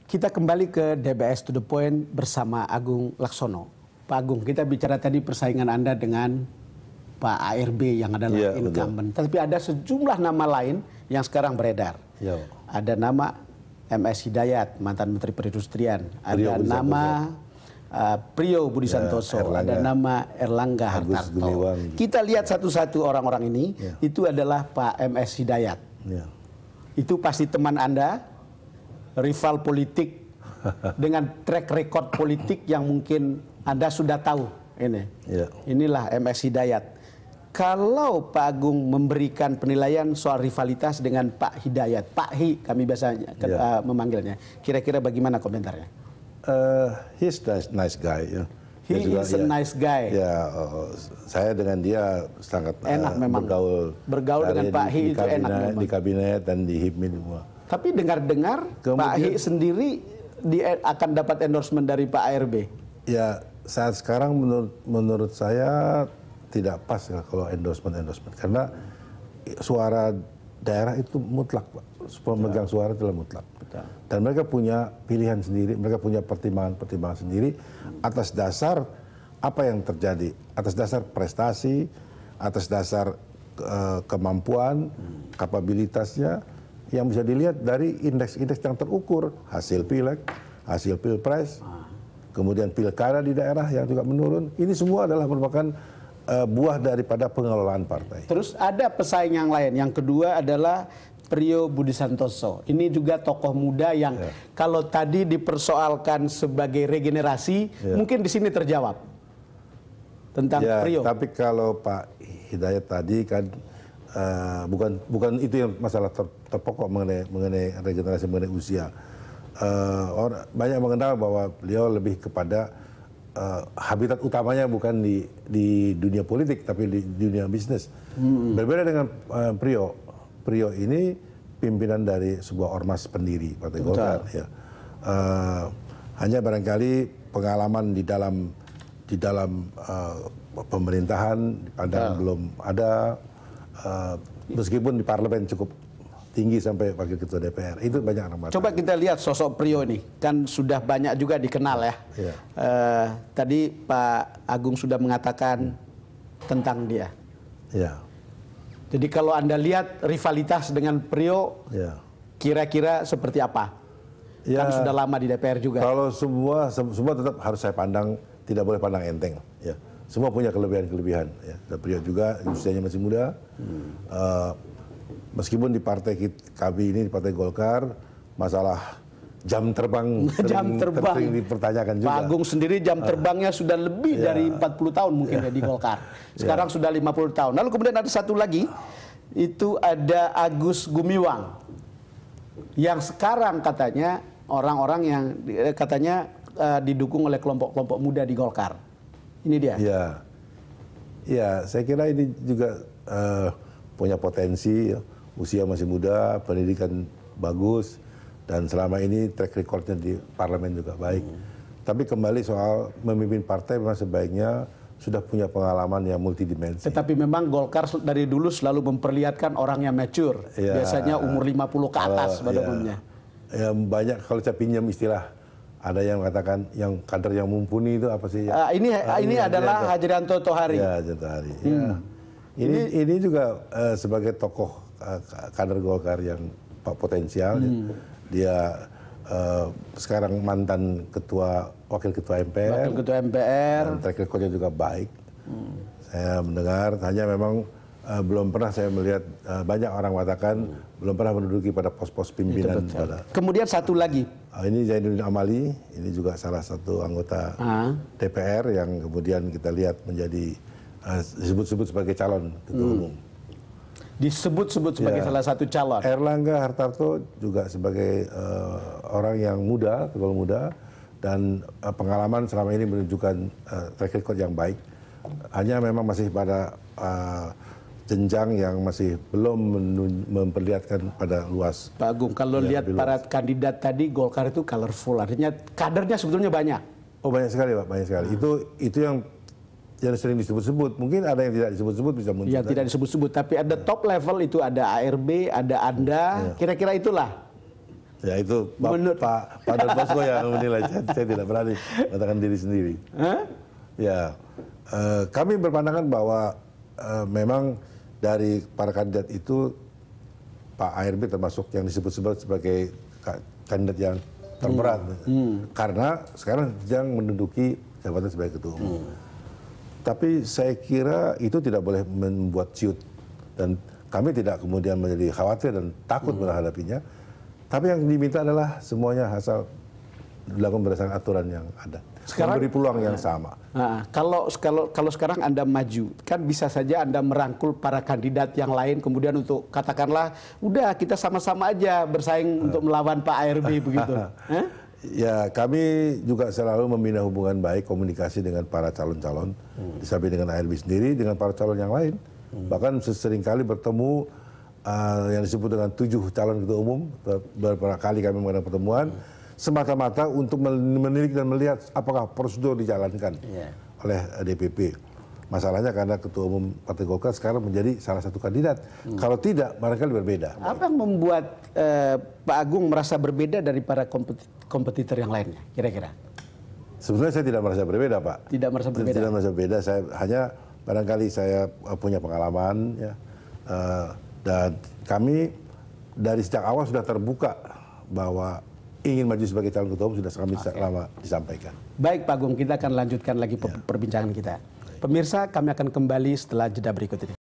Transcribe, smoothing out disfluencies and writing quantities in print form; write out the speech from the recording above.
Kita kembali ke DBS to the point bersama Agung Laksono. Pak Agung, kita bicara tadi persaingan Anda dengan Pak ARB yang adalah incumbent. Tapi ada sejumlah nama lain yang sekarang beredar. Ya. Ada nama MS Hidayat, mantan Menteri Perindustrian. Ada nama Priyo Budi Santoso. Ada nama Erlangga Hartarto. Kita lihat satu-satu orang-orang ini. Itu adalah Pak MS Hidayat. Itu pasti teman Anda, rival politik dengan track record politik yang mungkin Anda sudah tahu ini. Inilah MS Hidayat. Kalau Pak Agung memberikan penilaian soal rivalitas dengan Pak Hidayat, Pak Hi kami biasanya memanggilnya, kira-kira bagaimana komentarnya? He's a nice guy. He is a nice guy. Ya, saya dengan dia sangat enak memang bergaul dengan Pak Hi itu enak memang. Di kabinet dan di HIPMI semua. Tapi dengar-dengar Pak Hi sendiri akan dapat endorsement dari Pak ARB. Ya, saat sekarang menurut saya tidak pas ya kalau endorsement karena suara daerah itu mutlak, Pak. Pemegang suara itu mutlak. Dan mereka punya pilihan sendiri, mereka punya pertimbangan sendiri atas dasar apa yang terjadi, atas dasar prestasi, atas dasar kemampuan, kapabilitasnya yang bisa dilihat dari indeks-indeks yang terukur, hasil pileg, hasil pilpres, kemudian pilkada di daerah yang juga menurun. Ini semua adalah merupakan buah daripada pengelolaan partai. Terus ada pesaing yang lain. Yang kedua adalah Priyo Budi Santoso. Ini juga tokoh muda yang kalau tadi dipersoalkan sebagai regenerasi, mungkin di sini terjawab tentang Priyo. Tapi kalau Pak Hidayat tadi kan bukan itu yang masalah terpokok mengenai regenerasi, mengenai usia. Banyak mengenal bahwa beliau lebih kepada habitat utamanya bukan di dunia politik tapi di dunia bisnis. Berbeda dengan Priyo. Priyo ini pimpinan dari sebuah ormas pendiri Partai Golkar. Ya. Hanya barangkali pengalaman di dalam pemerintahan dipandang belum ada, meskipun di parlemen cukup tinggi sampai wakil ketua DPR. Itu banyak anak. Coba kita lihat sosok Priyo ini, kan sudah banyak juga dikenal ya. Tadi Pak Agung sudah mengatakan tentang dia. Jadi kalau Anda lihat rivalitas dengan Priyo, kira-kira seperti apa? Kan sudah lama di DPR juga. Kalau semua tetap harus saya pandang, tidak boleh pandang enteng. Ya. Semua punya kelebihan-kelebihan. Ya. Priyo juga usianya masih muda. Meskipun di partai kami ini, di Partai Golkar, masalah jam terbang sering dipertanyakan juga. Pak Agung sendiri jam terbangnya sudah lebih dari 40 tahun mungkin ya di Golkar. Sekarang sudah 50 tahun. Lalu kemudian ada satu lagi, itu ada Agus Gumiwang. Yang sekarang katanya orang-orang yang katanya didukung oleh kelompok-kelompok muda di Golkar. Ini dia. Ya, saya kira ini juga punya potensi, usia masih muda, pendidikan bagus, dan selama ini track recordnya di parlemen juga baik. Tapi kembali soal memimpin partai memang sebaiknya sudah punya pengalaman yang multidimensi. Tetapi memang Golkar dari dulu selalu memperlihatkan orang yang mature. Biasanya umur 50 ke atas pada umumnya. Ya, banyak kalau saya pinjam istilah, ada yang mengatakan yang kader yang mumpuni itu apa sih? Ini adalah Hajrianto Tohari. Ya, Tohari. Ini juga sebagai tokoh kader Golkar yang potensial. Dia sekarang mantan wakil ketua MPR. Dan track recordnya juga baik. Saya mendengar, hanya memang belum pernah saya melihat, banyak orang mengatakan belum pernah menduduki pada pos-pos pimpinan. Kemudian satu lagi. Ini Zainuddin Amali, ini juga salah satu anggota DPR yang kemudian kita lihat menjadi disebut-sebut sebagai calon ketua umum. Disebut-sebut sebagai salah satu calon. Erlangga Hartarto juga sebagai orang yang muda, ketua muda, dan pengalaman selama ini menunjukkan track record yang baik. Hanya memang masih pada jenjang yang masih belum memperlihatkan pada luas. Pak Agung, kalau lihat para kandidat tadi, Golkar itu colorful, artinya kadernya sebetulnya banyak. Oh, banyak sekali, Pak, banyak sekali. Itu yang sering disebut-sebut. Mungkin ada yang tidak disebut-sebut bisa muncul. Ya, tidak disebut-sebut, tapi ada top level itu ada ARB, ada Anda, kira-kira itulah. Ya itu Pak Don Bosco yang menilai. Saya tidak berani mengatakan diri sendiri. Ya, kami berpandangan bahwa memang dari para kandidat itu Pak ARB termasuk yang disebut-sebut sebagai kandidat yang terberat. Karena sekarang sedang menduduki jabatan sebagai ketua umum. Tapi saya kira itu tidak boleh membuat ciut. Dan kami tidak kemudian menjadi khawatir dan takut menghadapinya. Tapi yang diminta adalah semuanya asal dilakukan berdasarkan aturan yang ada. Sekarang memberi peluang yang sama. Kalau sekarang Anda maju, kan bisa saja Anda merangkul para kandidat yang lain kemudian untuk katakanlah udah kita sama-sama aja bersaing untuk melawan Pak ARB begitu. Ya, kami juga selalu membina hubungan baik komunikasi dengan para calon-calon, disamping dengan ARB sendiri, dengan para calon yang lain. Bahkan seringkali bertemu yang disebut dengan 7 calon ketua umum, beberapa kali kami mengadakan pertemuan, semata-mata untuk menilik dan melihat apakah prosedur dijalankan oleh DPP. Masalahnya karena ketua umum Partai Golkar sekarang menjadi salah satu kandidat. Kalau tidak, barangkali berbeda. Apa yang membuat Pak Agung merasa berbeda dari para kompetitor yang lainnya, kira-kira? Sebenarnya saya tidak merasa berbeda, Pak. Tidak merasa berbeda? Tidak merasa berbeda. Saya hanya barangkali saya punya pengalaman, ya. Dan kami dari sejak awal sudah terbuka bahwa ingin maju sebagai calon ketua umum sudah kami lama disampaikan. Baik Pak Agung, kita akan lanjutkan lagi perbincangan kita. Pemirsa, kami akan kembali setelah jeda berikut ini.